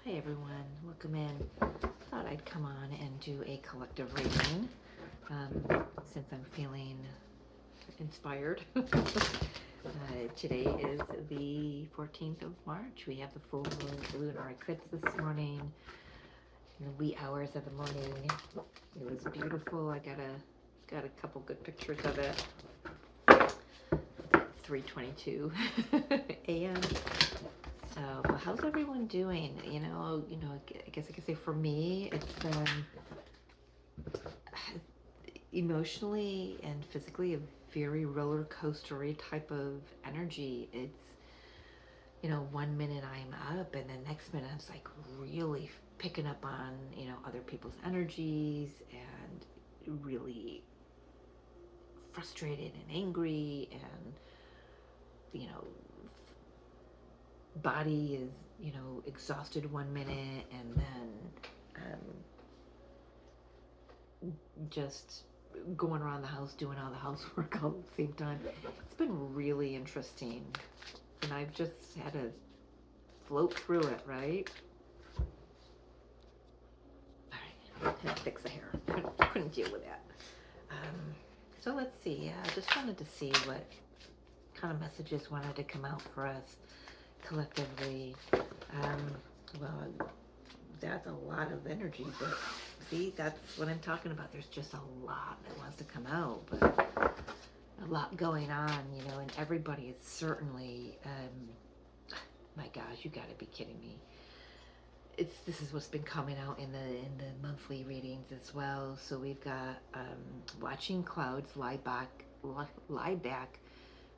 Hi everyone, welcome in. Thought I'd come on and do a collective reading since I'm feeling inspired. Today is the 14th of March. We have the full moon lunar eclipse this morning in the wee hours of the morning. It was beautiful. I got a couple good pictures of it. 3:22 a.m. So, how's everyone doing? I guess I could say for me, it's been emotionally and physically a very roller coastery type of energy. It's, 1 minute I'm up and the next minute I'm like really picking up on, other people's energies and really frustrated and angry and, body is, exhausted 1 minute and then just going around the house doing all the housework all at the same time. It's been really interesting and I've just had to float through it, right? Alright, had to fix the hair. Couldn't deal with that. So let's see. I just wanted to see what kind of messages wanted to come out for us collectively. Well, that's a lot of energy, but see, that's what I'm talking about. There's just a lot that wants to come out, but a lot going on, and everybody is certainly, my gosh, you gotta be kidding me. This is what's been coming out in the monthly readings as well. So we've got watching clouds lie back,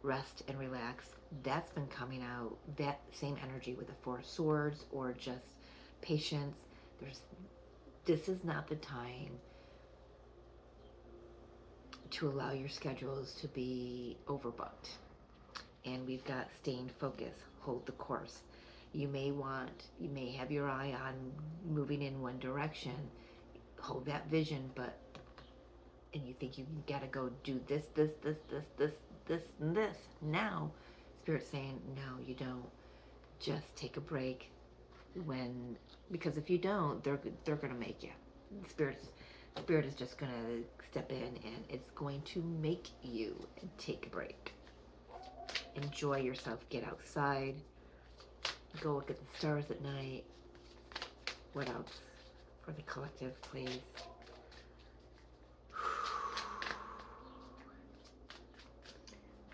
rest and relax. That's been coming out. That same energy with the Four of Swords or just patience. This is not the time to allow your schedules to be overbooked. And we've got staying focused, hold the course. You may have your eye on moving in one direction, hold that vision, and you think you gotta go do this, and this. Now, Spirit's saying, no, you don't. Just take a break because if you don't, they're gonna make you. Spirit is just gonna step in and it's going to make you take a break. Enjoy yourself, get outside, go look at the stars at night. What else for the collective, please?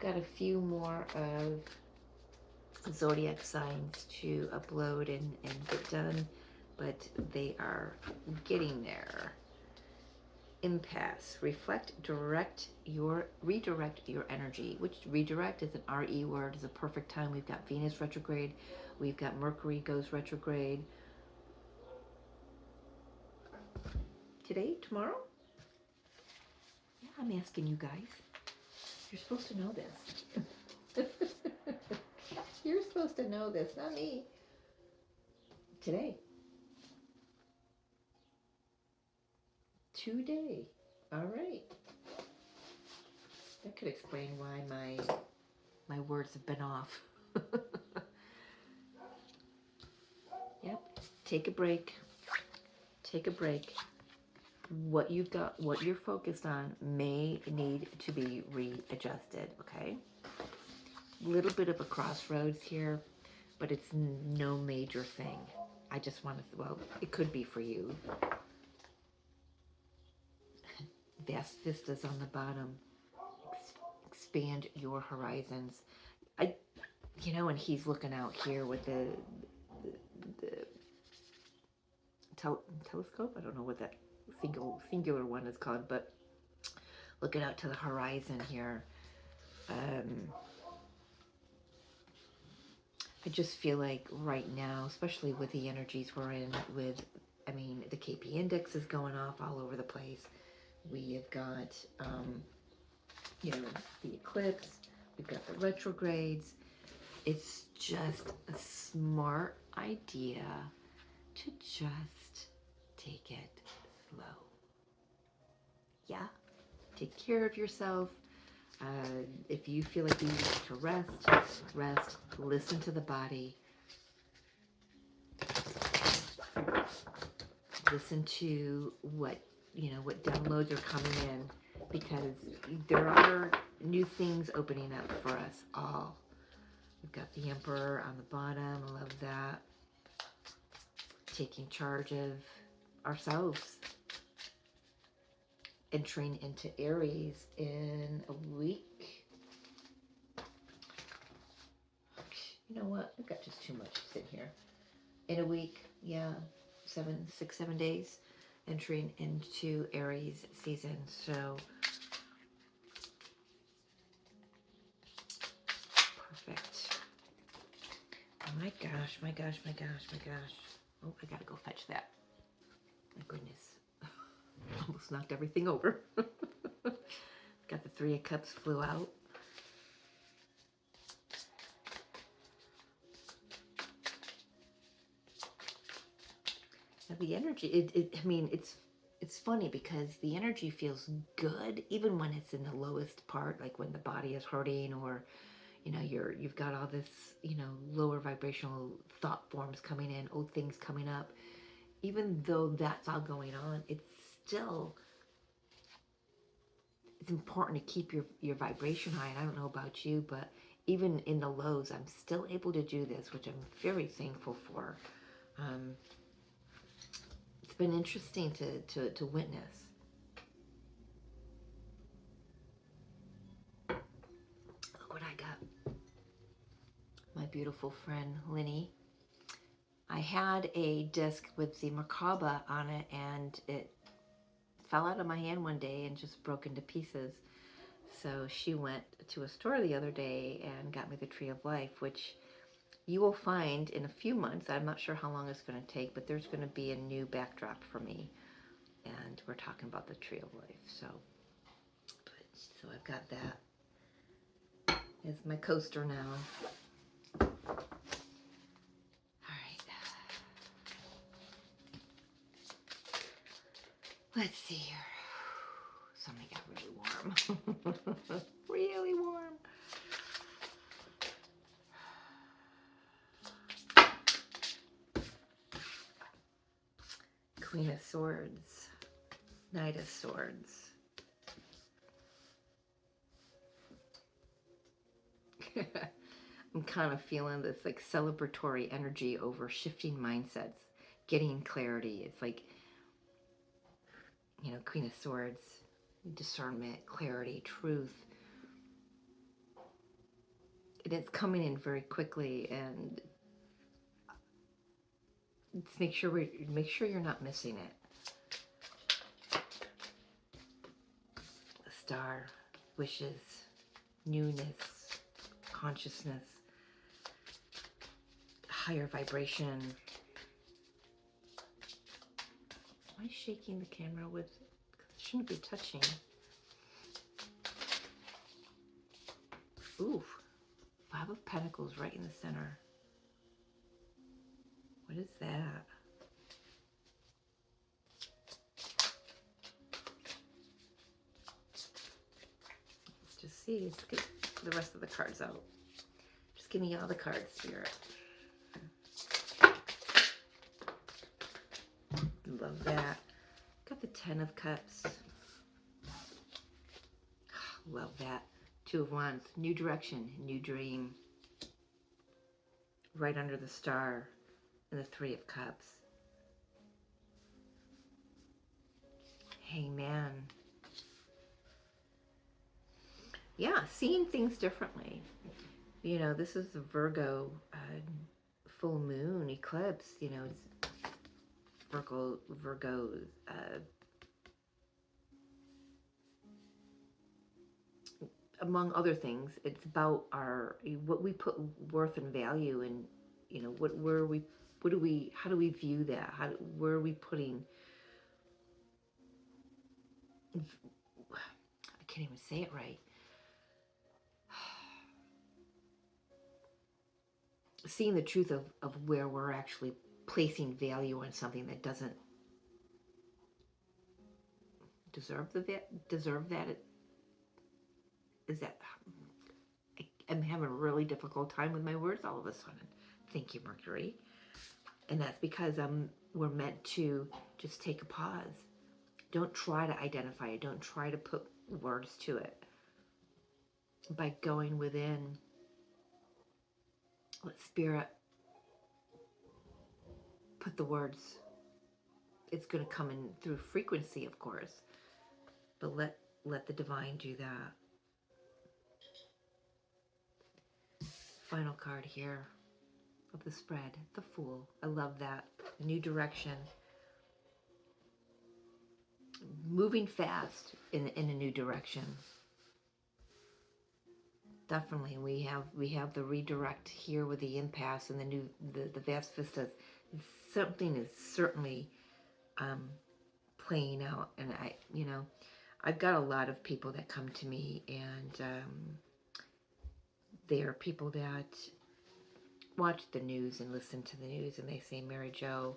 Got a few more of zodiac signs to upload and get done, but they are getting there. Impasse. Redirect your energy. Which redirect is an RE word, is a perfect time. We've got Venus retrograde, we've got Mercury goes retrograde. Today, tomorrow? Yeah, I'm asking you guys. You're supposed to know this. You're supposed to know this, not me. Today. Today. All right. That could explain why my words have been off. Yep. Take a break. Take a break. What you've got, what you're focused on may need to be readjusted, okay? Little bit of a crossroads here, but it's no major thing. I just want to, well, it could be for you. Vast vistas on the bottom. Expand your horizons. And he's looking out here with the telescope. I don't know what that singular one is called, but looking out to the horizon here. I just feel like right now, especially with the energies we're in, the KP index is going off all over the place. We have got, the eclipse. We've got the retrogrades. It's just a smart idea to just take it slow. Yeah? Take care of yourself. If you feel like you need to rest, listen to the body. listen to what, what downloads are coming in, because there are new things opening up for us all. We've got the Emperor on the bottom. I love that. Taking charge of ourselves. Entering into Aries in a week. You know what? I've got just too much sitting here. In a week, yeah, 7 days. Entering into Aries season. So, perfect. Oh my gosh, my gosh, my gosh, my gosh. Oh, I gotta go fetch that. My goodness. Almost knocked everything over. Got the 3 of Cups flew out. Now the energy, I mean, it's funny because the energy feels good even when it's in the lowest part, like when the body is hurting, or you've got all this, lower vibrational thought forms coming in, old things coming up. Even though that's all going on, it's important to keep your vibration high. And I don't know about you, but even in the lows, I'm still able to do this, which I'm very thankful for. It's been interesting to witness. Look what I got. My beautiful friend, Linny. I had a disc with the Merkaba on it, and it fell out of my hand one day and just broke into pieces. So she went to a store the other day and got me the Tree of Life, which you will find in a few months. I'm not sure how long it's going to take, but there's going to be a new backdrop for me. And we're talking about the Tree of Life. So I've got that as my coaster now. All right. Let's see here. Something got really warm. Really warm. Queen of Swords. Knight of Swords. I'm kind of feeling this like celebratory energy over shifting mindsets, getting clarity. It's like, Queen of Swords, discernment, clarity, truth. And it's coming in very quickly, and let's make sure you're not missing it. The Star, wishes, newness, consciousness, higher vibration. Am I shaking the camera with? It shouldn't be touching. Ooh, 5 of Pentacles right in the center. What is that? Let's just see. Let's get the rest of the cards out. Just give me all the cards, Spirit. Love that. Got the 10 of Cups. Love that. 2 of Wands. New direction, new dream. Right under the Star. And the 3 of Cups. Hangman. Yeah, seeing things differently. This is the Virgo full moon eclipse. It's Virgo. Among other things, it's about what we put worth and value in. How do we view that? Where are we putting? I can't even say it right. Seeing the truth of where we're actually placing value on something that doesn't deserve that. Is that? I'm having a really difficult time with my words all of a sudden. Thank you, Mercury. And that's because we're meant to Just take a pause. Don't try to identify it. Don't try to put words to it. By going within, let Spirit put the words. It's going to come in through frequency, of course, but let the divine do that. Final card here of the spread, the Fool. I love that. A new direction. Moving fast in a new direction. Definitely, we have the redirect here with the impasse and the vast vistas. Something is certainly playing out, and I've got a lot of people that come to me, and they are people that watch the news and listen to the news, and they say, Mary Jo,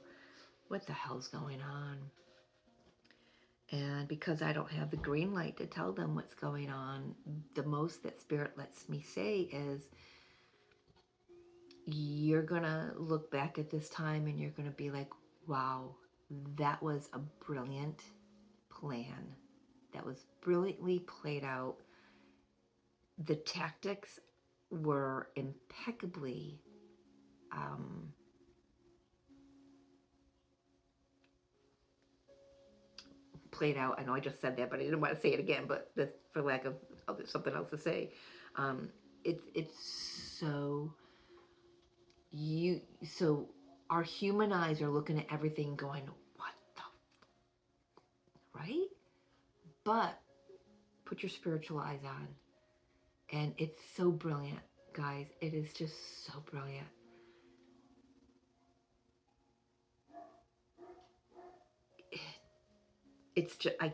what the hell's going on? And because I don't have the green light to tell them what's going on, the most that Spirit lets me say is, you're going to look back at this time and you're going to be like, wow, that was a brilliant plan. That was brilliantly played out. The tactics were impeccably played out. I know I just said that, but I didn't want to say it again, but for lack of something else to say. It's so our human eyes are looking at everything going, what the, right? But put your spiritual eyes on, and it's so brilliant, guys. It is just so brilliant. It's just, I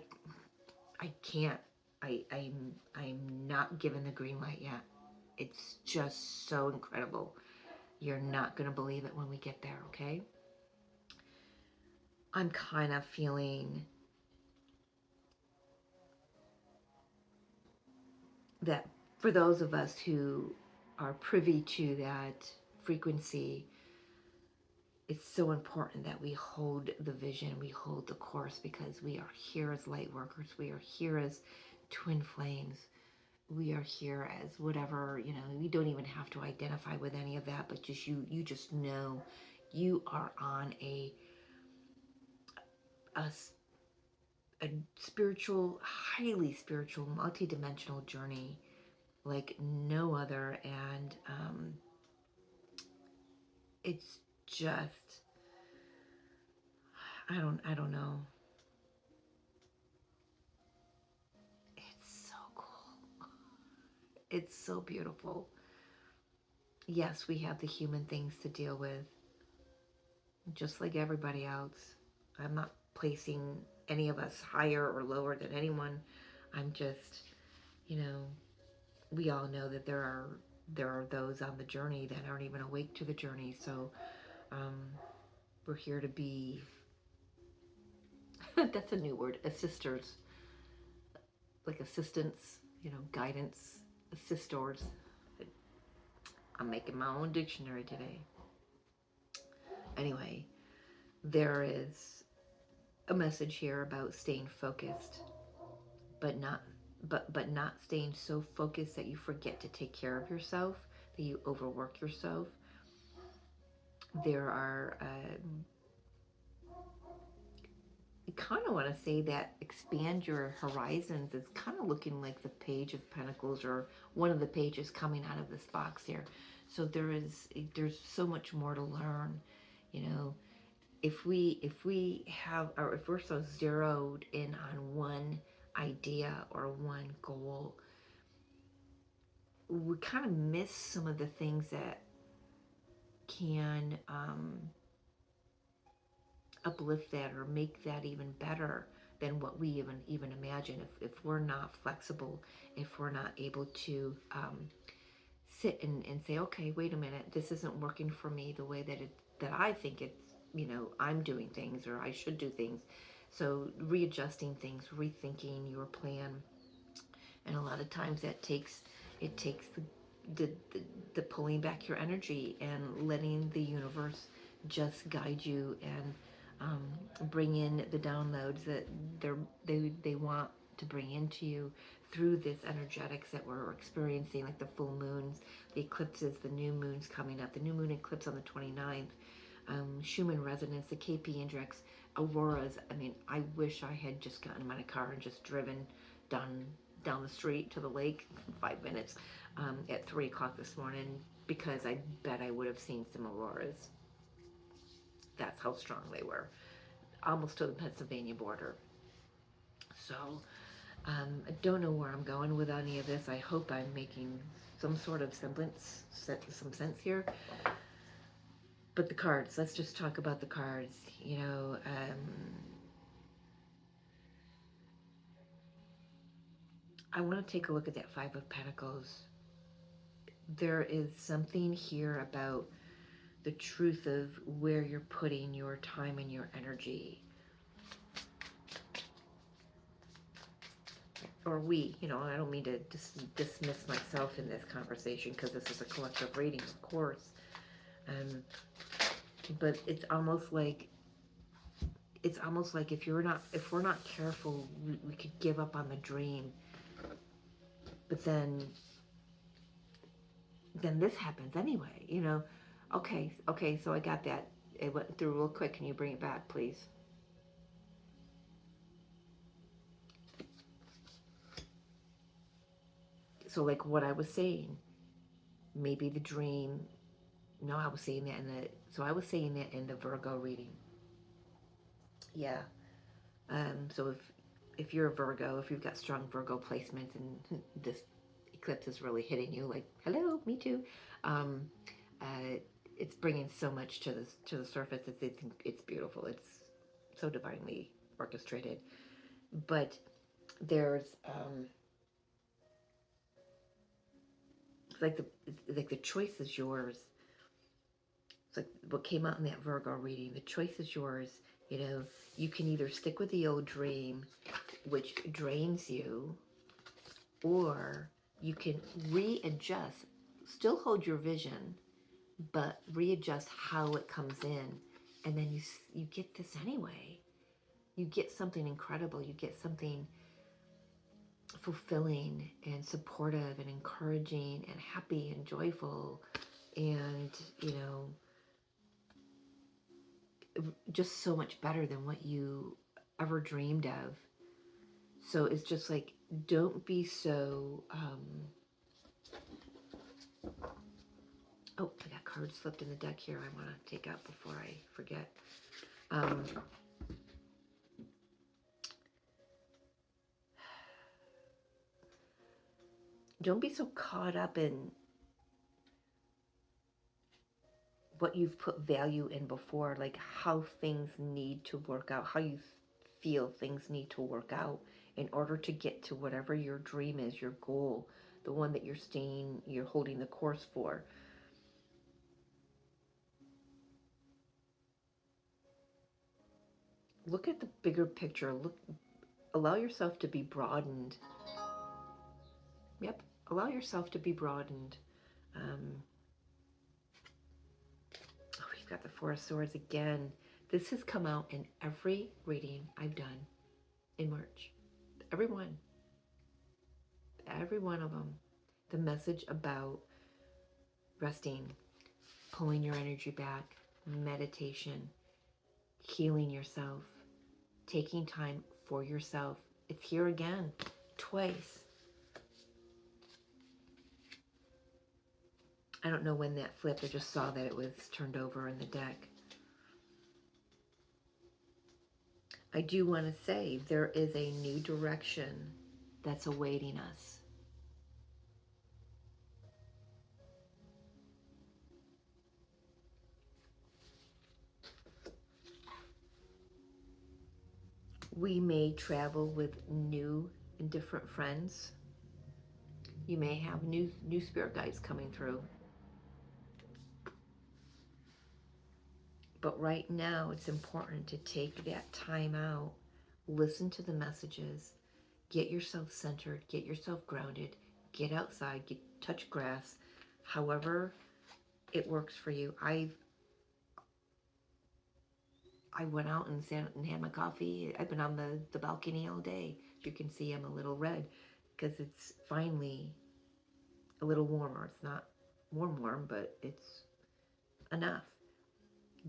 can't, I'm not given the green light yet. It's just so incredible. You're not going to believe it when we get there, okay? I'm kind of feeling that for those of us who are privy to that frequency, it's so important that we hold the vision, we hold the course, because we are here as light workers. We are here as twin flames. We are here as whatever, we don't even have to identify with any of that, but just you just know you are on a spiritual, highly spiritual, multidimensional journey like no other. And it's just, I don't know. It's so cool. It's so beautiful. Yes, we have the human things to deal with, just like everybody else. I'm not placing any of us higher or lower than anyone. I'm just, we all know that there are those on the journey that aren't even awake to the journey. So we're here to be, that's a new word, assisters, like assistants, guidance, assistors. I'm making my own dictionary today. Anyway, there is a message here about staying focused, but not staying so focused that you forget to take care of yourself, that you overwork yourself. There are I kind of want to say that expand your horizons is kind of looking like the Page of Pentacles, or one of the pages coming out of this box here. So there's so much more to learn. If we have, or if we're so zeroed in on one idea or one goal, we kind of miss some of the things that can uplift that or make that even better than what we even imagine. If we're not flexible, if we're not able to sit and say, okay, wait a minute, this isn't working for me the way that I think it's, I'm doing things, or I should do things. So readjusting things, rethinking your plan. And a lot of times it takes the pulling back your energy and letting the universe just guide you and bring in the downloads that they want to bring into you through this energetics that we're experiencing, like the full moons, the eclipses, the new moons coming up, the new moon eclipse on the 29th, Schumann resonance, the KP index, auroras. I mean, I wish I had just gotten in my car and just driven down the street to the lake in 5 minutes at 3 o'clock this morning, because I bet I would have seen some auroras. That's how strong they were, almost to the Pennsylvania border. So I don't know where I'm going with any of this. I hope I'm making some sort of semblance, some sense here. But the cards, let's just talk about the cards. You know, I want to take a look at that Five of Pentacles. There is something here about the truth of where you're putting your time and your energy. Or we, you know, I don't mean to dismiss myself in this conversation, because this is a collective reading, of course. But it's almost like if we're not careful, we could give up on the dream. But then this happens anyway, you know. Okay, so I got that. It went through real quick. Can you bring it back, please? So like what I was saying, maybe the dream, no, I was saying that in the Virgo reading. Yeah. So if you're a Virgo, if you've got strong Virgo placements and this eclipse is really hitting you, like, hello, me too. It's bringing so much to the surface. It's beautiful. It's so divinely orchestrated. But there's it's like the choice is yours. It's like what came out in that Virgo reading. The choice is yours. You know, you can either stick with the old dream, which drains you, or you can readjust, still hold your vision, but readjust how it comes in, and then you get this anyway. You get something incredible. You get something fulfilling and supportive and encouraging and happy and joyful, and, you know, just so much better than what you ever dreamed of. So it's just like, don't be so oh, I got cards slipped in the deck here I want to take out before I forget. Don't be so caught up in what you've put value in before, like how things need to work out, how you feel things need to work out in order to get to whatever your dream is, your goal, the one that you're holding the course for. Look at the bigger picture. Allow yourself to be broadened. Yep, allow yourself to be broadened. We've got the Four of Swords again. This has come out in every reading I've done in March. Every one of them. The message about resting, pulling your energy back, meditation, healing yourself, taking time for yourself. It's here again, twice. I don't know when that flipped. I just saw that it was turned over in the deck. I do want to say there is a new direction that's awaiting us. We may travel with new and different friends. You may have new spirit guides coming through. But right now, it's important to take that time out, listen to the messages, get yourself centered, get yourself grounded, get outside, touch grass, however it works for you. I went out and sat and had my coffee. I've been on the balcony all day. As you can see, I'm a little red because it's finally a little warmer. It's not warm, but it's enough.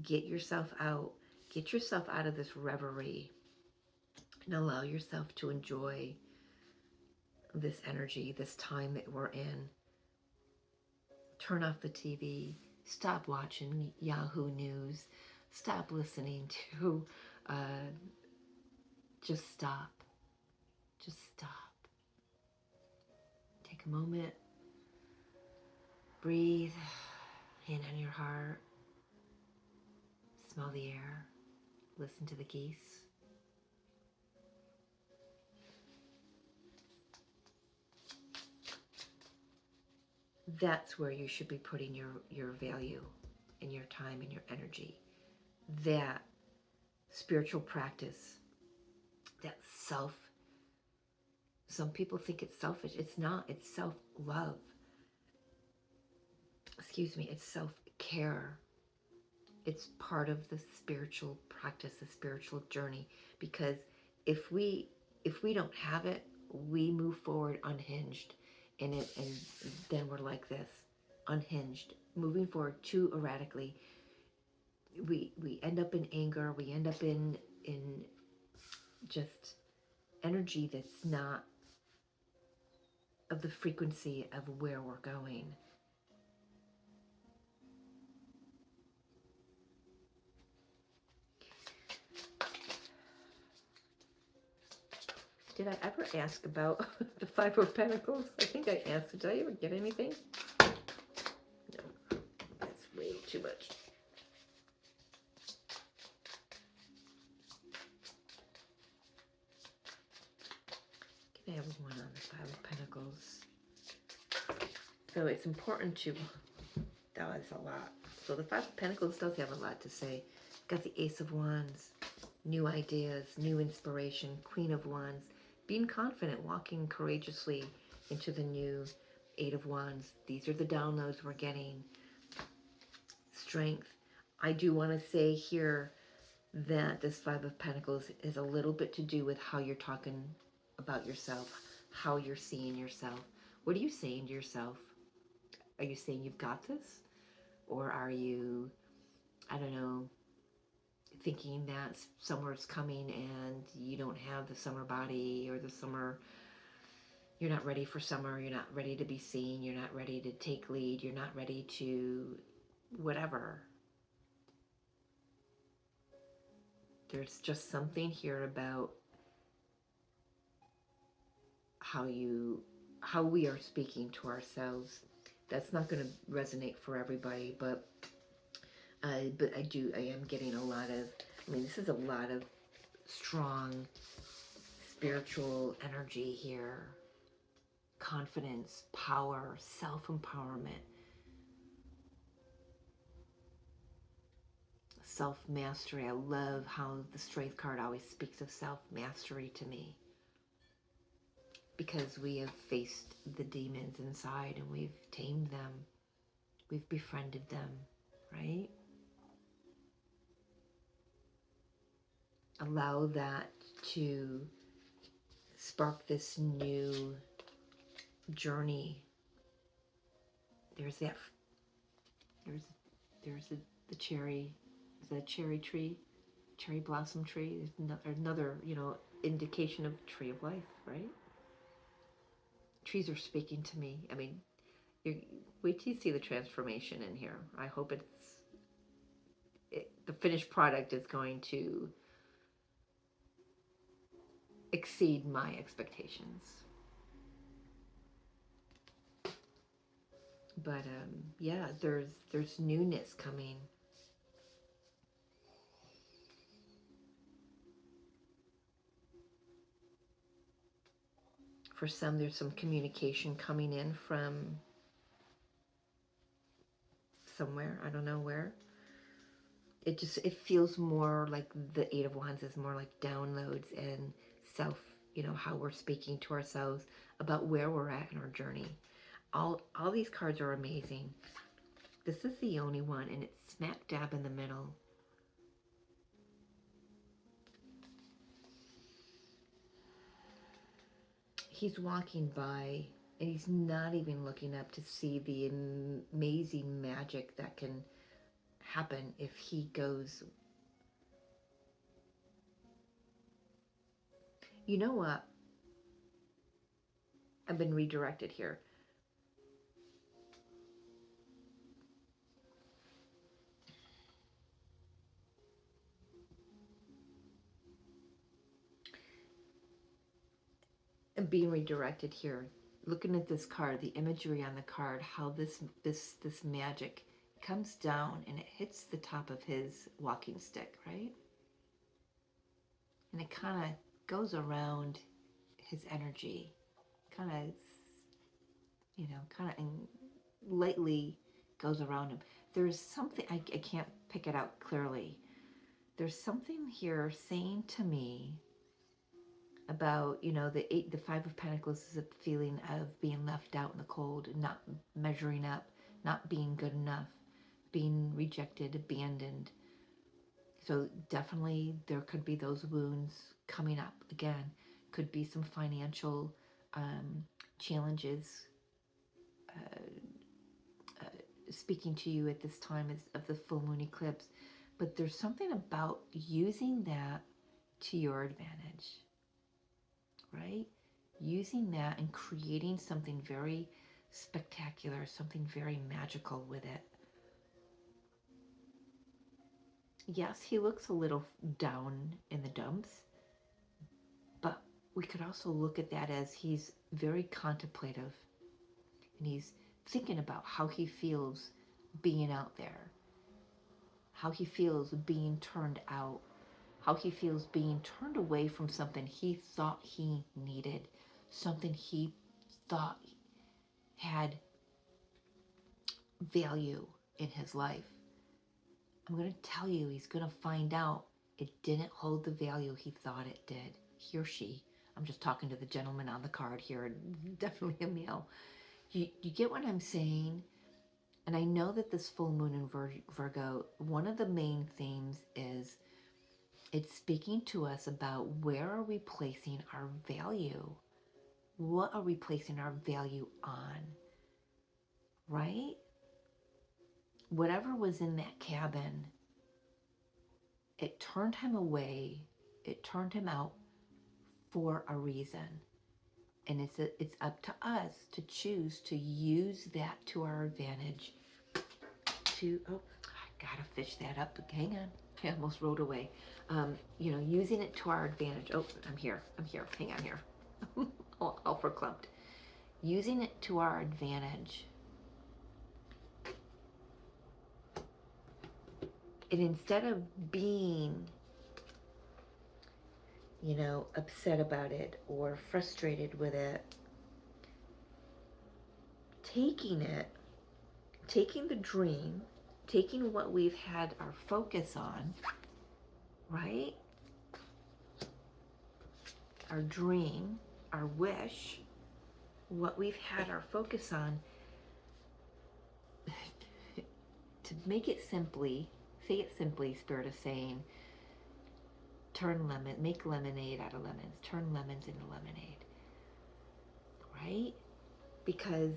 Get yourself out. Get yourself out of this reverie and allow yourself to enjoy this energy, this time that we're in. Turn off the TV. Stop watching Yahoo News. Stop listening to, just stop. Just stop. Take a moment. Breathe. Hand on your heart. Smell the air. Listen to the geese. That's where you should be putting your value and your time and your energy. That spiritual practice, that some people think it's selfish. It's not. It's self-love. Excuse me. It's self-care. It's part of the spiritual practice, the spiritual journey. Because if we don't have it, we move forward unhinged. And then we're like this, unhinged, moving forward too erratically. We end up in anger. We end up in just energy that's not of the frequency of where we're going. Did I ever ask about the Five of Pentacles? I think I asked. Did I ever get anything? No, that's way too much. Can I have one on the Five of Pentacles? So it's important to, that was a lot. So the Five of Pentacles does have a lot to say. Got the Ace of Wands, new ideas, new inspiration, Queen of Wands, being confident, walking courageously into the new Eight of Wands. These are the downloads we're getting. Strength. I do want to say here that this Five of Pentacles is a little bit to do with how you're talking about yourself, how you're seeing yourself. What are you saying to yourself? Are you saying you've got this? Or are you, I don't know, thinking that summer's coming and you don't have the summer body, or the summer, you're not ready for summer, you're not ready to be seen, you're not ready to take lead, you're not ready to whatever. There's just something here about how we are speaking to ourselves. That's not going to resonate for everybody, but I am getting a lot of, this is a lot of strong spiritual energy here. Confidence, power, self-empowerment, self-mastery. I love how the Strength card always speaks of self-mastery to me, because we have faced the demons inside and we've tamed them. We've befriended them, right? Allow that to spark this new journey. There's the cherry. Is that a cherry tree? Cherry blossom tree? There's another, indication of tree of life, right? Trees are speaking to me. Wait till you see the transformation in here. I hope the finished product is going to exceed my expectations. But yeah, there's newness coming. For some, there's some communication coming in from somewhere. I don't know where. It feels more like the Eight of Wands is more like downloads and self, how we're speaking to ourselves about where we're at in our journey. All these cards are amazing. This is the only one, and it's smack dab in the middle. he's walking by and he's not even looking up to see the amazing magic that can happen if he goes. You know what? I've been redirected here. I'm being redirected here. Looking at this card, the imagery on the card, how this magic comes down and it hits the top of his walking stick, right? And it kind of goes around his energy, kind of, kind of lightly goes around him. There's something, I can't pick it out clearly. There's something here saying to me about, the Five of Pentacles is a feeling of being left out in the cold, not measuring up, not being good enough, being rejected, abandoned. So definitely there could be those wounds coming up again. Could be some financial challenges speaking to you at this time of the full moon eclipse. But there's something about using that to your advantage, right? Using that and creating something very spectacular, something very magical with it. Yes, he looks a little down in the dumps, but we could also look at that as he's very contemplative and he's thinking about how he feels being out there, how he feels being turned out, how he feels being turned away from something he thought he needed, something he thought had value in his life. I'm going to tell you, he's going to find out it didn't hold the value he thought it did. He or she. I'm just talking to the gentleman on the card here, definitely a male. You get what I'm saying? And I know that this full moon in Virgo, one of the main themes is it's speaking to us about where are we placing our value? What are we placing our value on? Right? Whatever was in that cabin, it turned him away. It turned him out for a reason. And it's up to us to choose to use that to our advantage. I gotta fish that up. Hang on. I almost rode away. Using it to our advantage. Oh, I'm here. Hang on here. All verklempt. Using it to our advantage. And instead of being, upset about it or frustrated with it, taking the dream, taking what we've had our focus on, right? Our dream, our wish, what we've had our focus on, to make it simply, say it simply, Spirit is saying, make lemonade out of lemons, turn lemons into lemonade, right? Because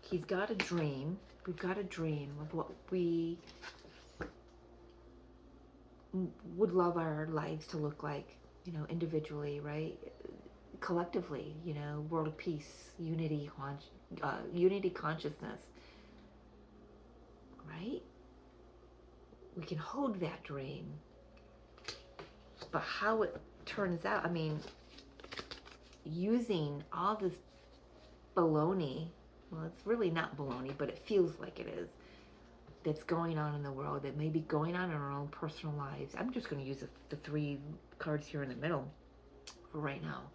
he's got a dream, we've got a dream of what we would love our lives to look like, individually, right? Collectively, world of peace, unity consciousness, right? We can hold that dream. But how it turns out, using all this baloney, well, it's really not baloney, but it feels like it is, that's going on in the world, that may be going on in our own personal lives. I'm just going to use the three cards here in the middle for right now.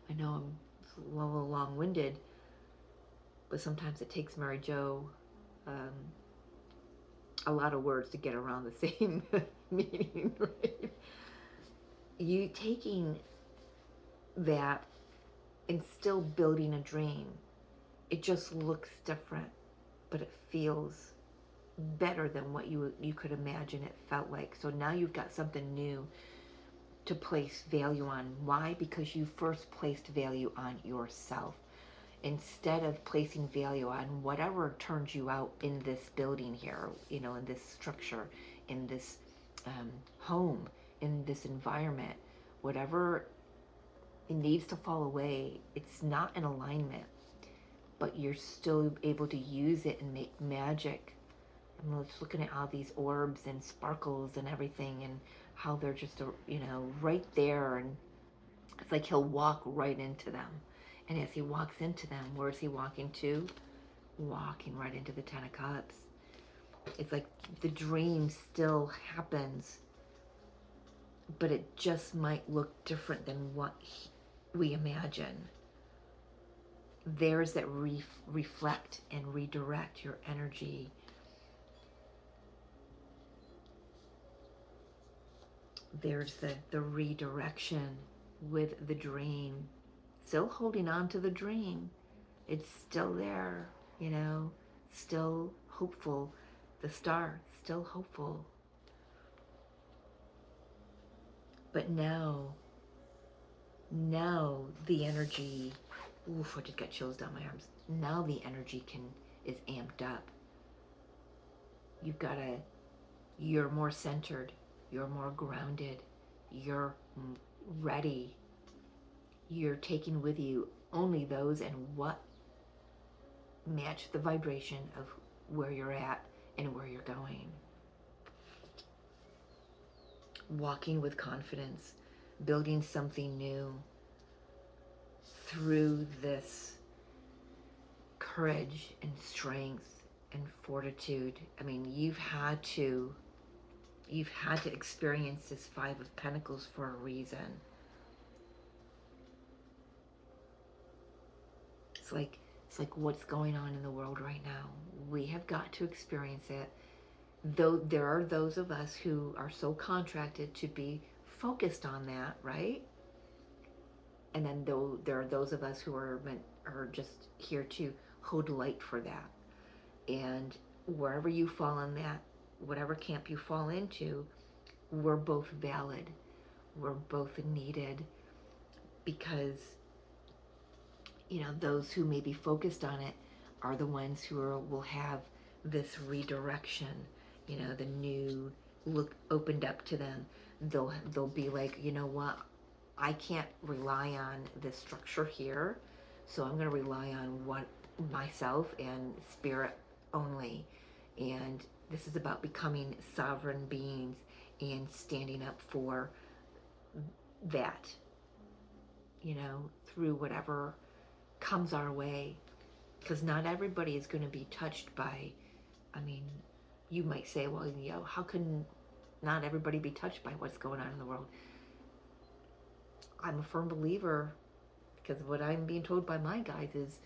I know I'm a little long-winded, but sometimes it takes Mary Jo a lot of words to get around the same meaning, right? You taking that and still building a dream, it just looks different, but it feels better than what you could imagine it felt like. So now you've got something new to place value on. Why? Because you first placed value on yourself. Instead of placing value on whatever turns you out in this building here, you know, in this structure, in this home, in this environment, whatever it needs to fall away, it's not in alignment, but you're still able to use it and make magic. I'm just looking at all these orbs and sparkles and everything, and how they're just, you know, right there, and it's like he'll walk right into them. And as he walks into them, where's he walking to? Walking right into the Ten of Cups. It's like the dream still happens, but it just might look different than what we imagine. There's that reflect and redirect your energy. There's the redirection with the dream. Still holding on to the dream. It's still there, you know, still hopeful. The star, still hopeful. But now the energy, oof, I just got chills down my arms. Now the energy is amped up. You're more centered, you're more grounded, you're ready. You're taking with you only those and what match the vibration of where you're at and where you're going. Walking with confidence, building something new through this courage and strength and fortitude. I mean, you've had to experience this Five of Pentacles for a reason. It's like what's going on in the world right now. We have got to experience it. Though there are those of us who are so contracted to be focused on that, right? And then though there are those of us who are just here to hold light for that. And wherever you fall in that, whatever camp you fall into, we're both valid. We're both needed, because you know, those who may be focused on it are the ones who will have this redirection, you know, the new look opened up to them. They'll be like, you know what, I can't rely on this structure here, so I'm going to rely on myself and spirit only. And this is about becoming sovereign beings and standing up for that, you know, through whatever comes our way. Because not everybody is going to be touched by, I mean, you might say, well, you know, how can not everybody be touched by what's going on in the world? I'm a firm believer, because what I'm being told by my guides is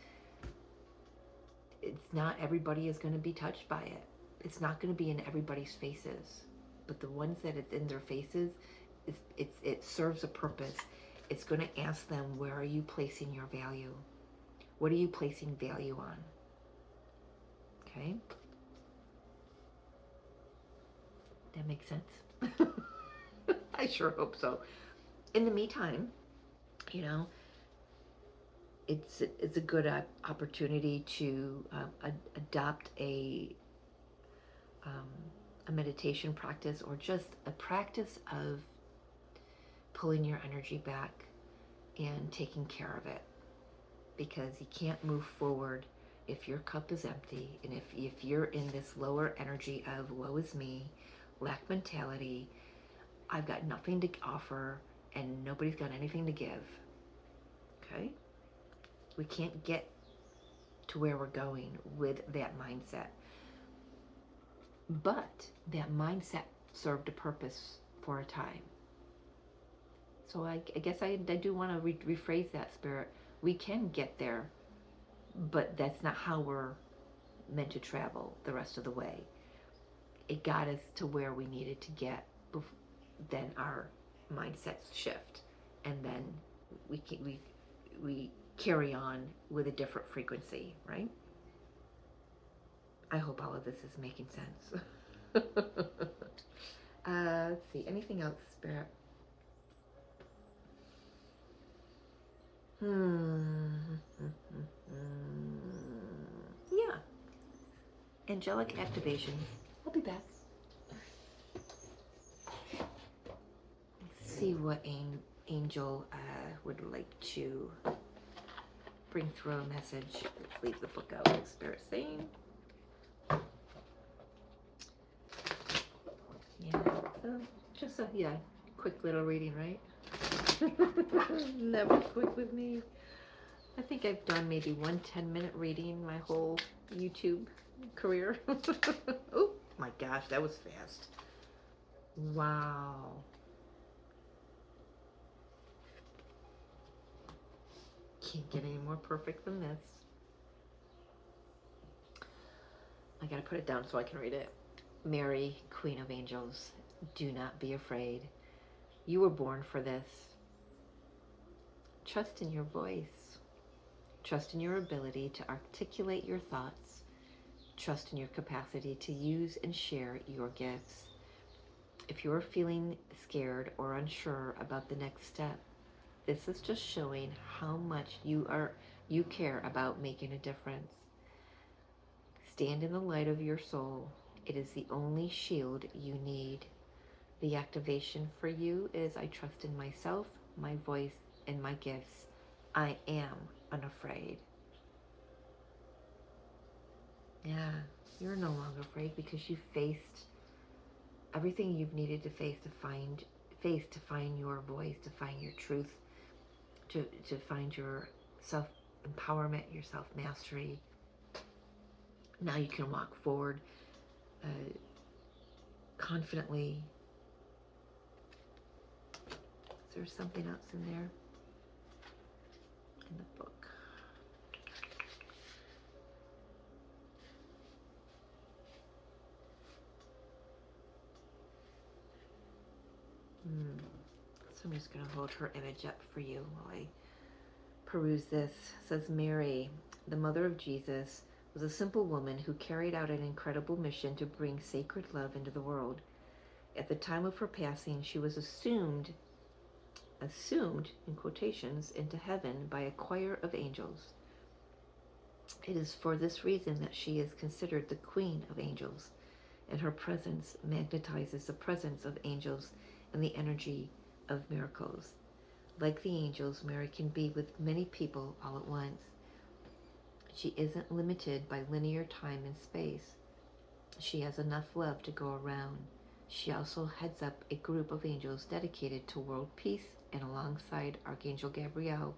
it's not everybody is going to be touched by it. It's not going to be in everybody's faces, but the ones that it's in their faces, it serves a purpose. It's going to ask them, where are you placing your value? What are you placing value on? Okay? That makes sense? I sure hope so. In the meantime, you know, it's a good opportunity to adopt a meditation practice, or just a practice of pulling your energy back and taking care of it. Because you can't move forward if your cup is empty, and if you're in this lower energy of woe is me, lack mentality, I've got nothing to offer and nobody's got anything to give. Okay? We can't get to where we're going with that mindset. But that mindset served a purpose for a time. So I guess I do want to rephrase that, Spirit. We can get there, but that's not how we're meant to travel the rest of the way. It got us to where we needed to get, then our mindsets shift, and then we carry on with a different frequency, right? I hope all of this is making sense. Let's see, anything else, Spirit? Yeah. Angelic activation. I'll be back. Let's see what angel would like to bring through a message. Let's leave the book out, like Spirit's saying. Yeah, so just a quick little reading, right? Never quick with me. I think I've done maybe one 10-minute reading my whole YouTube career. Oh my gosh, that was fast. Wow. Can't get any more perfect than this. I gotta put it down so I can read it. Mary, Queen of Angels, do not be afraid. You were born for this. Trust in your voice. Trust in your ability to articulate your thoughts. Trust in your capacity to use and share your gifts. If you are feeling scared or unsure about the next step, this is just showing how much you care about making a difference. Stand in the light of your soul. It is the only shield you need. The activation for you is I trust in myself, my voice, and my gifts. I am unafraid. Yeah, you're no longer afraid because you faced everything you've needed to face to find your voice, to find your truth, to find your self-empowerment, your self-mastery. Now you can walk forward confidently. Is there something else in there? In the book. So I'm just going to hold her image up for you while I peruse this. It says, Mary, the mother of Jesus, was a simple woman who carried out an incredible mission to bring sacred love into the world. At the time of her passing, she was assumed in quotations, into heaven by a choir of angels. It is for this reason that she is considered the Queen of Angels, and her presence magnetizes the presence of angels and the energy of miracles. Like the angels, Mary can be with many people all at once. She isn't limited by linear time and space. She has enough love to go around. She also heads up a group of angels dedicated to world peace, and alongside Archangel Gabriel,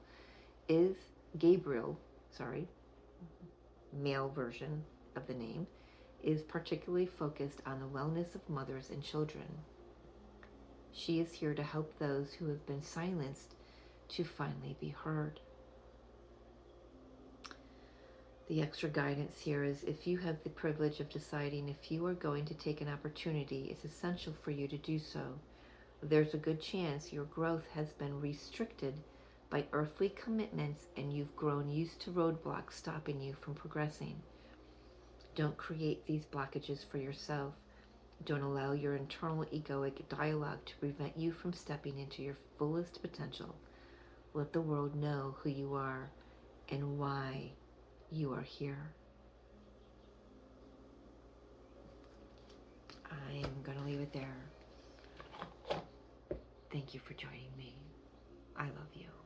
male version of the name, is particularly focused on the wellness of mothers and children. She is here to help those who have been silenced to finally be heard. The extra guidance here is if you have the privilege of deciding if you are going to take an opportunity, it's essential for you to do so. There's a good chance your growth has been restricted by earthly commitments and you've grown used to roadblocks stopping you from progressing. Don't create these blockages for yourself. Don't allow your internal egoic dialogue to prevent you from stepping into your fullest potential. Let the world know who you are and why you are here. I am going to leave it there. Thank you for joining me. I love you.